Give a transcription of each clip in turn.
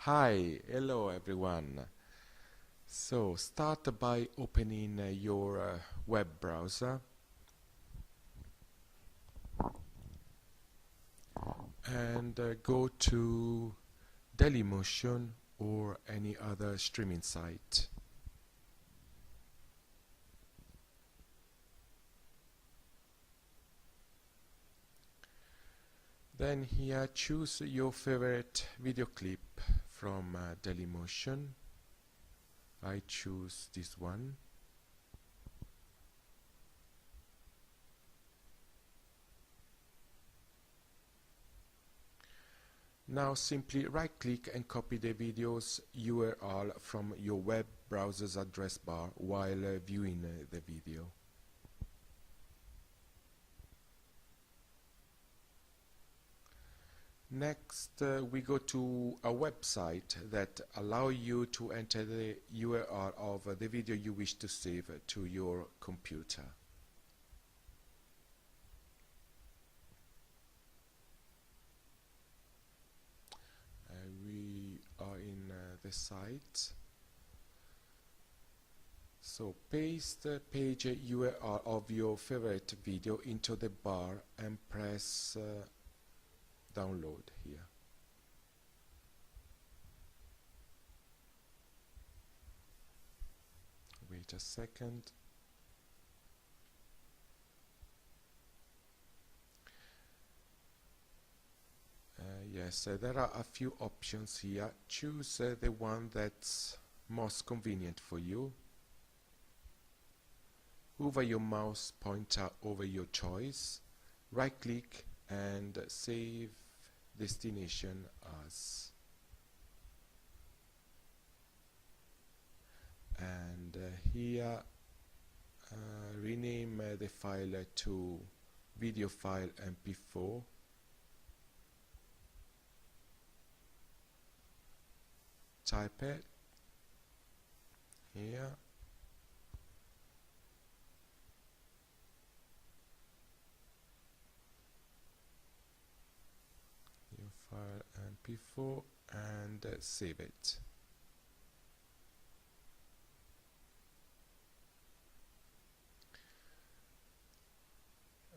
Hi, hello everyone. So start by opening your web browser and go to Dailymotion or any other streaming site. Then here choose your favorite video clip from Dailymotion. I choose this one. Now simply right-click and copy the video's URL from your web browser's address bar while viewing the video. Next, we go to a website that allow you to enter the URL of the video you wish to save to your computer. We are in the site. So paste the page URL of your favorite video into the bar and press download here. Wait a second. Yes, there are a few options here. Choose the one that's most convenient for you. Hover your mouse pointer over your choice. Right click and save destination as. And here rename the file to video file mp4. Type it here. Your file mp4 and save it.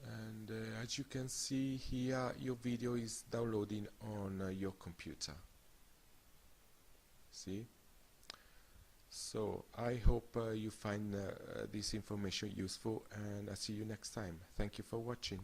And as you can see here, your video is downloading on your computer. See? So I hope you find this information useful, and I'll see you next time. Thank you for watching.